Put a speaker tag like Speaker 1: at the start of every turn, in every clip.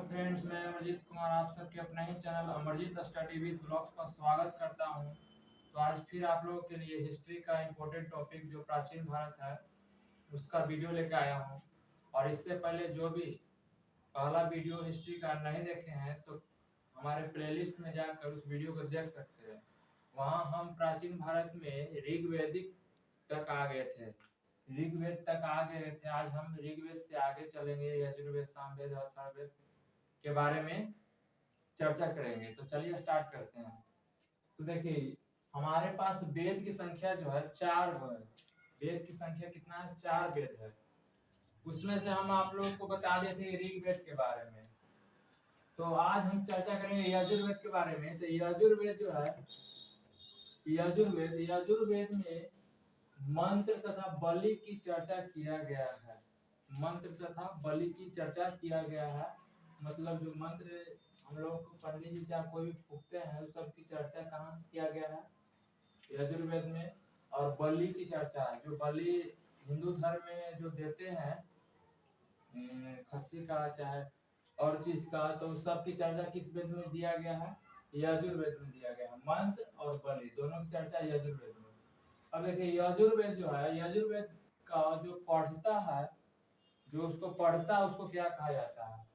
Speaker 1: Friends, मैं अमरजीत कुमार आप सबके अपना ही channel Amarjeet study with blogs पर स्वागत करता हूं। तो आज फिर आप लोगों के लिए हिस्ट्री का इम्पोर्टेंट टॉपिक जो प्राचीन भारत है उसका वीडियो लेकर आया हूं। और इससे पहले जो भी पहला वीडियो हिस्ट्री का नहीं देखे हैं तो हमारे प्लेलिस्ट में जाकर उस वीडियो को देख सकते हैं। वहाँ हम प्राचीन भारत में ऋग्वेदिक तक आ गए थे, ऋग्वेद तक आ गए थे। आज हम ऋग्वेद से आगे चलेंगे, यजुर्वेद, सामवेद और अथर्ववेद के बारे में चर्चा करेंगे। तो चलिए स्टार्ट करते हैं। तो देखिए, हमारे पास वेद की संख्या जो है 4 है। वेद की संख्या कितना है? 4 वेद है। उसमें से हम आप लोगों को बता देते हैं ऋग्वेद के बारे में। तो आज हम चर्चा करेंगे यजुर्वेद के बारे में। तो यजुर्वेद जो है, यजुर्वेद में मंत्र तथा बलि की चर्चा किया गया है। मंत्र तथा बलि की चर्चा किया गया है। मतलब जो मंत्र हम लोग को पंडित जी चाहे कोई भी फूकते हैं उस सब की चर्चा कहाँ किया गया है? यजुर्वेद में। और बलि की चर्चा है, जो बलि हिंदू धर्म में जो देते हैं खस्सी का चाहे और चीज का, तो सब की चर्चा किस वेद में दिया गया है? यजुर्वेद में दिया गया है। मंत्र और बलि दोनों की चर्चा यजुर्वेद में। अब देखिए, यजुर्वेद जो है, यजुर्वेद का जो पढ़ता है, जो उसको पढ़ता है उसको क्या कहा जाता है?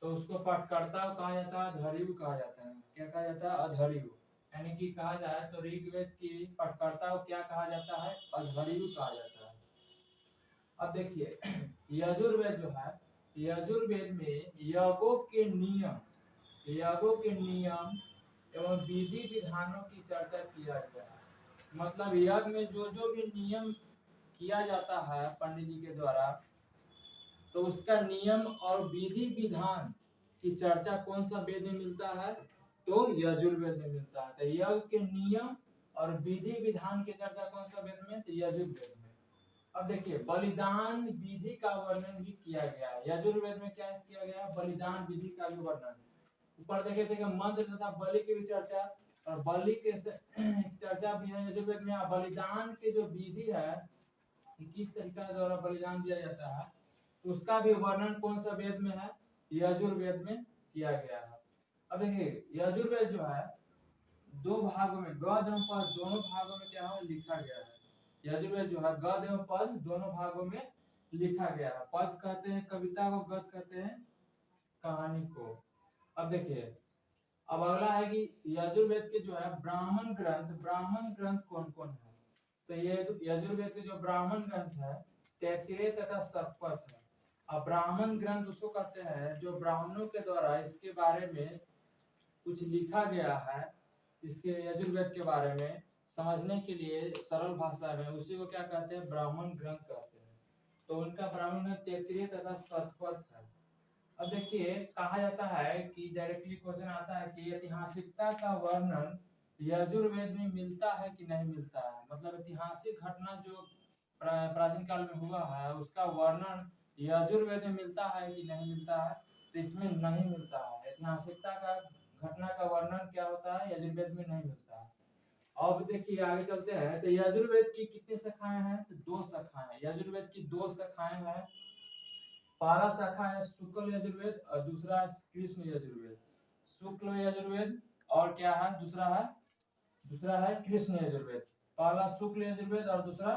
Speaker 1: तो उसको पाठकर्ता कहा जाता है, अधर्यु कहा जाता है। क्या कहा जाता है? अधर्यु। यानी कि कहा जाए तो ऋग्वेद की पाठकर्ता को क्या कहा जाता है? अधर्यु कहा जाता है। अब देखिए, यजुर्वेद जो है, यजुर्वेद में यज्ञों के नियम एवं विधि विधानों की चर्चा किया गया है। मतलब यज्ञ में जो जो भी नियम किया जाता है पंडित जी के द्वारा, तो उसका नियम और विधि विधान की चर्चा कौन सा वेद में मिलता है? तो यजुर्वेद में मिलता है। तो यज्ञ के नियम और विधि विधान की चर्चा कौन सा वेद में? तो यजुर्वेद में। अब देखिए, बलिदान विधि का वर्णन भी किया गया है। यजुर्वेद में क्या किया गया है? बलिदान विधि का भी वर्णन। ऊपर देखे थे कि मंत्र तथा बलि की भी चर्चा और बलि के चर्चा भी है यजुर्वेद में। बलिदान की जो विधि है कि किस तरीका द्वारा बलिदान दिया जाता है, उसका भी वर्णन कौन सा वेद में है? यजुर्वेद में किया गया है। अब देखिए, यजुर्वेद जो है दो भागों में, गद्य एवं पद दोनों भागों में क्या है? लिखा गया है। यजुर्वेद जो है गद्य एवं पद दोनों भागों में लिखा गया है। पद कहते हैं कविता को, गद्य कहते हैं कहानी को। अब देखिए, अब अगला है कि यजुर्वेद के जो है ब्राह्मण ग्रंथ कौन कौन है? तो ये यजुर्वेद के जो ब्राह्मण ग्रंथ है तैत्तिरीय तथा शतपथ है। अब ब्राह्मण ग्रंथ उसको कहते हैं जो ब्राह्मणों के द्वारा इसके बारे में कुछ लिखा गया है, इसके यजुर्वेद के बारे में समझने के लिए सरल भाषा में, उसी को क्या कहते हैं? ब्राह्मण ग्रंथ कहते हैं। तो उनका ब्राह्मण ग्रंथ तैत्तिरीय तथा शतपथ है। अब देखिए, कहा जाता है कि डायरेक्टली क्वेश्चन आता है कि ऐतिहासिकता का वर्णन यजुर्वेद में मिलता है कि नहीं मिलता है। मतलब ऐतिहासिक घटना जो प्राचीन काल में हुआ है उसका वर्णन यजुर्वेद में मिलता है कि नहीं मिलता है? तो इसमें नहीं मिलता है। ऐतिहासिकता का घटना का वर्णन क्या होता है? यजुर्वेद में नहीं मिलता है। अब देखिए आगे चलते हैं। तो यजुर्वेद की कितनी शाखाएं हैं? तो 2 शाखाएं। यजुर्वेद की 2 शाखाएं हैं। पहला शाखा है शुक्ल यजुर्वेद और दूसरा है कृष्ण यजुर्वेद। शुक्ल यजुर्वेद और क्या है? दूसरा है कृष्ण यजुर्वेद। पहला शुक्ल यजुर्वेद और दूसरा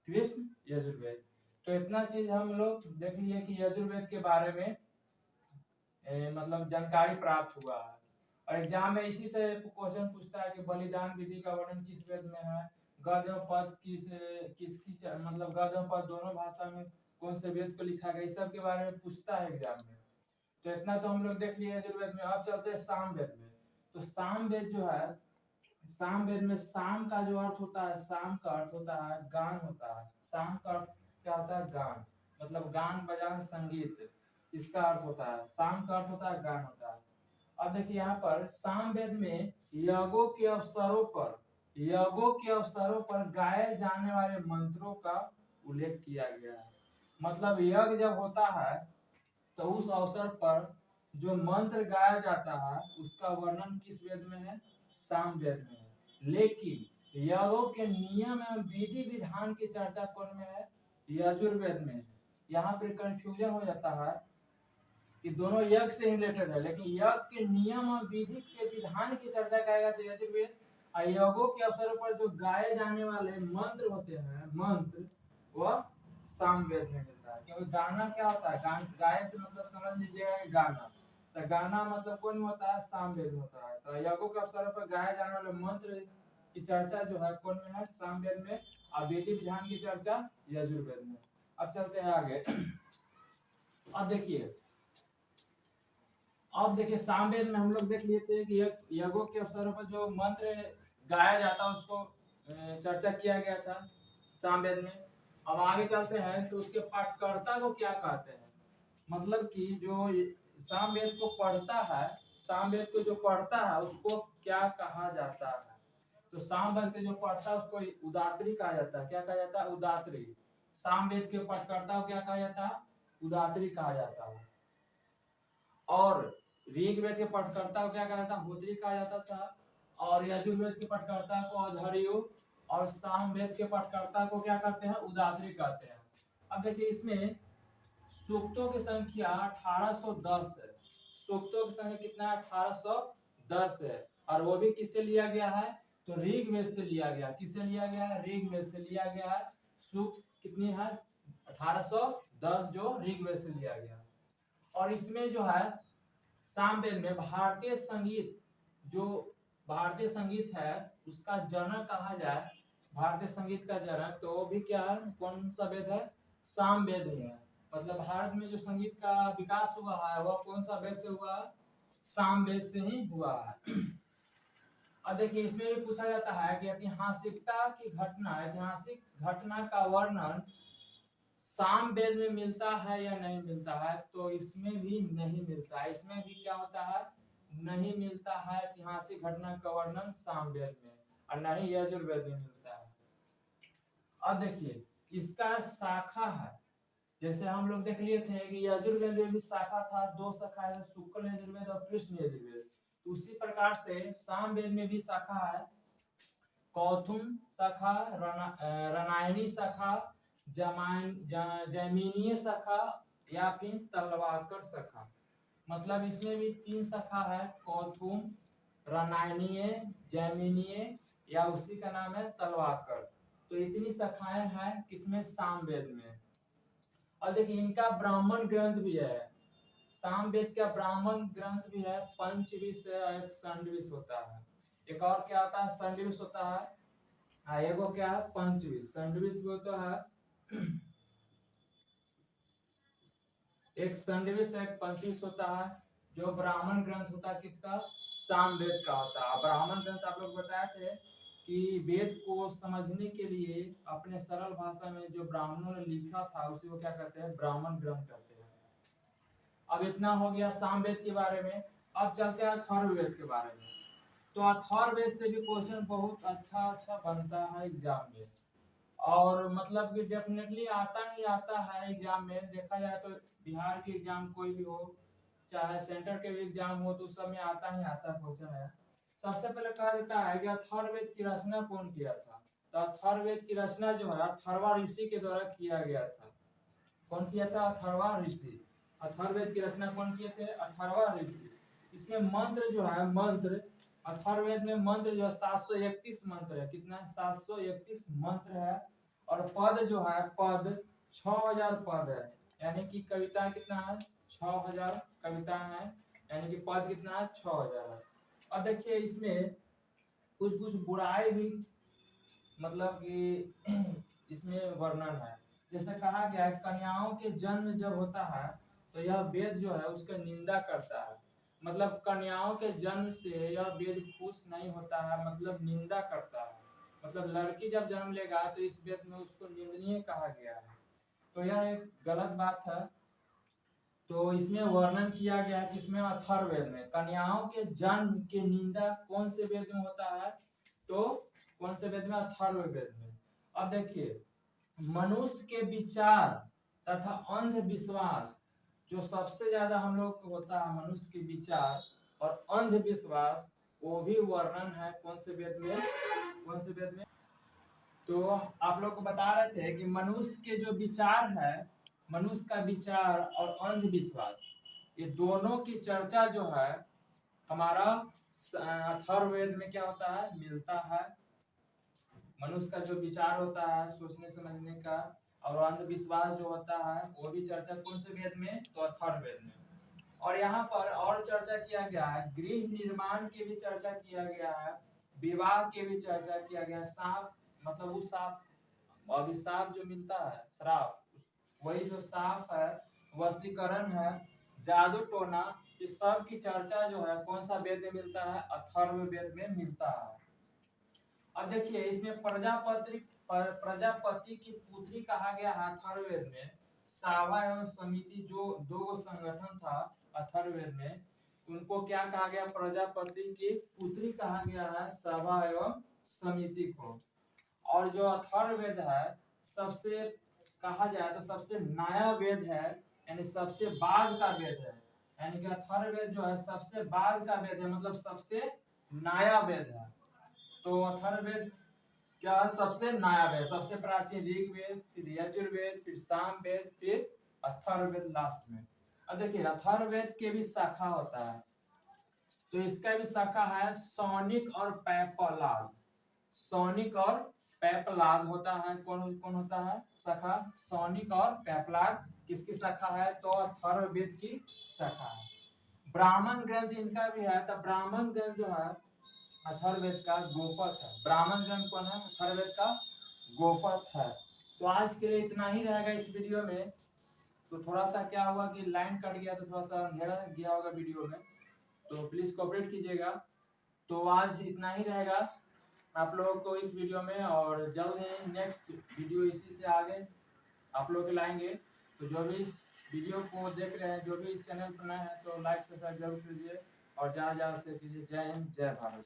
Speaker 1: कृष्ण यजुर्वेद। तो इतना चीज हम लोग देख लिए कि यजुर्वेद के बारे में मतलब जानकारी प्राप्त हुआ है। और एग्जाम में इसी से क्वेश्चन पूछता है कि बलिदान विधि का वर्णन किस वेद में है? गद्य और पद किसकी मतलब गद्य और पद दोनों भाषा में कौन से वेद को लिखा गया, इस सब के बारे में पूछता है एग्जाम में। तो इतना तो हम लोग देख लिए यजुर्वेद में। अब चलते हैं सामवेद में। तो सामवेद जो है, सामवेद में साम का जो अर्थ होता है, साम का अर्थ होता है गान होता है। साम का अर्थ क्या होता है? गान। मतलब गान बजान संगीत, इसका अर्थ होता है। साम का अर्थ होता है गान होता है। अब देखिए यहाँ पर सामवेद में यज्ञों के अवसरों पर गाए जाने वाले मंत्रों का उल्लेख किया गया है। मतलब यज्ञ जब होता है तो उस अवसर पर जो मंत्र गाया जाता है उसका वर्णन किस वेद में है? सामवेद में है। लेकिन यज्ञों के नियम एवं विधि विधान की चर्चा कौन में है? यजुर्वेद में है। यहाँ पर कंफ्यूजन हो जाता है कि दोनों यज्ञ से रिलेटेड है, लेकिन यज्ञ के नियम और विधि के विधान की चर्चा करेगा तो यजुर्वेद। यज्ञों के अवसरों पर जो गाए जाने वाले मंत्र होते हैं, मंत्र, वह सामवेद में मिलता है। क्योंकि गाना क्या होता है, गाय से मतलब समझ लीजिएगा गाना, तो गाना मतलब कौन में होता है, सामवेद में होता है। तो यज्ञों के अवसरों पर गाए जाने वाले मंत्र की चर्चा जो है कौन में है, सामवेद में, और विधि विधान की चर्चा यजुर्वेद में। अब चलते हैं आगे। अब देखिए सामवेद में हम लोग देख लिए थे कि यज्ञों के अवसरों पर जो मंत्र गाया जाता है उसको चर्चा किया गया था सामवेद में। अब आगे चलते हैं तो उसके पाठकर्ता को क्या कहते हैं, मतलब कि जो सामवेद को पढ़ता है, सामवेद को जो पढ़ता है उसको क्या कहा जाता है। तो सामवेद के जो पढ़ता है उसको उदात्री कहा जाता है। क्या कहा जाता है, उदात्री। सामवेद के पाठकर्ता को क्या कहा जाता है, उदात्री कहा जाता है। और ऋग्वेद के पठकर्ता को क्या कहा जाता है, होत्री कहा जाता था। और यजुर्वेद के पठकर्ता को अधर्यु, और सामवेद के पठकर्ता को क्या कहते हैं, उदात्री कहते हैं। अब देखिए इसमें सूक्तों की संख्या 1810 है। सूक्तों की संख्या कितना है, 1810 है। और वो भी किससे लिया गया है, तो ऋग्वेद से लिया गया। किससे लिया गया है, ऋग्वेद से लिया गया है। सूक्त कितनी है, 1810, जो ऋग्वेद से लिया गया। और इसमें जो है सामवेद में भारतीय संगीत, जो भारतीय संगीत है उसका जनक कहा जाए, भारतीय संगीत का जनक, तो वो भी क्या है, कौन सा वेद है, सामवेद ही है। मतलब भारत में जो संगीत का विकास हुआ है वह कौन सा वेद से हुआ है, सामवेद से ही हुआ है। अब देखिए इसमें भी पूछा जाता है कि ऐतिहासिकता की घटना, ऐतिहासिक घटना का वर्णन सामवेद में मिलता है या नहीं मिलता है, तो इसमें भी नहीं मिलता है। इसमें भी क्या होता है, नहीं मिलता है ऐतिहासिक घटना का वर्णन सामवेद में, और नहीं यजुर्वेद में मिलता है। अब देखिए इसका शाखा है, जैसे हम लोग देख लिए थे कि यजुर्वेद में भी शाखा था, 2 शाखा है, शुक्ल यजुर्वेद और कृष्ण यजुर्वेद। तो उसी प्रकार से सामवेद में भी शाखा है, कौथुम शाखा, रनायनी शाखा, जैमिनीय शाखा, या फिर तलवाकर शाखा। मतलब इसमें भी 3 शाखा है, कौथुम, रनायनीय, जैमिनीय, या उसी का नाम है तलवाकर। तो इतनी शाखाएं हैं किसमें, सामवेद में। और देखिए इनका ब्राह्मण ग्रंथ भी है, सामवेद का ब्राह्मण ग्रंथ भी है, पंचविश है, एक संडविश होता है। एक और क्या होता है, संडविश होता है। एगो क्या है, पंचविश। संडविश भी होता है, एक संडविश एक पंचविश होता है। जो ब्राह्मण ग्रंथ होता है किसका, सामवेद का होता है। ब्राह्मण ग्रंथ आप लोग बताए थे कि वेद को समझने के लिए अपने सरल भाषा में जो ब्राह्मणों ने लिखा था उसी को क्या कहते हैं, ब्राह्मण ग्रंथ कहते हैं। अब इतना हो गया सामवेद के बारे में। अब चलते हैं अथर्ववेद के बारे में। तो अथर्ववेद से भी क्वेश्चन बहुत अच्छा बनता है एग्जाम में, और मतलब कि डेफिनेटली आता ही आता है एग्जाम में। देखा जाए तो बिहार के एग्जाम कोई भी हो, चाहे सेंटर के भी एग्जाम हो, तो उस सब में आता ही आता क्वेश्चन है। सबसे पहले कहा जाता है कि अथर्ववेद की रचना कौन किया था। तो अथर्ववेद की रचना जो है अथर्वा ऋषि के द्वारा किया गया था। कौन किया था, अथर्वा ऋषि। अथर्ववेद की रचना कौन किए थे, अथर्वा ऋषि। इसमें मंत्र जो है, मंत्र अथर्ववेद में मंत्र जो है 731 मंत्र है। कितना, 731 मंत्र है। और पद जो है, पद 6000 पद है। यानी कि कविताएं कितना है, 6000 कविताएं हैं, यानी कि पद कितना है, 6000 है। अब देखिए इसमें कुछ कुछ बुराई भी मतलब कि इसमें वर्णन है। जैसे कहा गया है कन्याओं के जन्म जब होता है तो यह वेद जो है उसका निंदा करता है। मतलब कन्याओं के जन्म से यह वेद खुश नहीं होता है, मतलब निंदा करता है। मतलब लड़की जब जन्म लेगा तो इस वेद में उसको निंदनीय कहा गया है, तो यह एक गलत बात है। तो इसमें वर्णन किया गया है कि इसमें अथर्ववेद में कन्याओं के जन्म की निंदा कौन से वेद में होता है, तो कौन से वेद में, अथर्ववेद में। अब देखिए मनुष्य के विचार तथा अंधविश्वास, जो सबसे ज्यादा हम लोग को होता है मनुष्य के विचार और अंधविश्वास, वो भी वर्णन है कौन से वेद में, कौन से वेद में। तो आप लोग को बता रहे थे कि मनुष्य के जो विचार है, मनुष्य का विचार और अंधविश्वास, ये दोनों की चर्चा जो है हमारा अथर्ववेद में क्या होता है, मिलता है। मनुष्य का जो विचार होता है, सोचने समझने का और अंधविश्वास जो होता है, वो भी चर्चा कौन से वेद में, तो अथर्ववेद में। और यहाँ पर और चर्चा किया गया है, गृह निर्माण की भी चर्चा किया गया है, विवाह की भी चर्चा किया गया है। साप मतलब वो साप, अभिशाप जो मिलता है, श्राप, वही जो साप है, वशीकरण है, जादू टोना, इस सब की चर्चा जो है कौन सा वेद में मिलता है, अथर्ववेद में मिलता है। अब देखिए इसमें प्रजापति की पुत्री कहा गया है अथर्ववेद में। सावा एवं समिति जो दो संगठन था अथर्ववेद में, उनको क्या कहा गया, प्रजापति की पुत्री कहा गया है, सावा एवं समिति को। और जो अथर्ववेद है सबसे कहा जाए तो सबसे नया वेद है, यानी सबसे बाद का वेद है। यानी कि अथर्ववेद जो है सबसे बाद का वेद है, मतलब सबसे नया वेद है। तो अथर्ववेद क्या है, सबसे नया वेद, सबसे प्राचीन ऋग्वेद, फिर यजुर्वेद, फिर सामवेद, फिर अथर्ववेद लास्ट में। अब देखिए अथर्ववेद के भी शाखा होता है, तो इसका भी शाखा है सौनिक और पैपलाद। सौनिक और पैपलाद होता है, कौन कौन होता है शाखा, सौनिक और पैपलाद किसकी शाखा है, तो अथर्ववेद की शाखा है। ब्राह्मण ग्रंथ इनका भी है, तो ब्राह्मण ग्रंथ जो है अथर्ववेद का गोपक है। ब्राह्मण ग्रंथ कौन है, अथर्ववेद का गोपक है। तो आज के लिए इतना ही रहेगा इस वीडियो में। तो थोड़ा सा क्या हुआ कि लाइन कट गया, तो थोड़ा सा अंधेरा गया होगा वीडियो में, तो प्लीज कोऑपरेट कीजिएगा। तो आज इतना ही रहेगा आप लोगों को इस वीडियो में, और जल्द ही नेक्स्ट वीडियो इसी से आगे आप लोग लाएंगे। तो जो भी इस वीडियो को देख रहे हैं, जो भी इस चैनल पर नए हैं, तो लाइक सब्सक्राइब जरूर कीजिए और ज़्यादा से कीजिए। जय हिंद, जय भारत।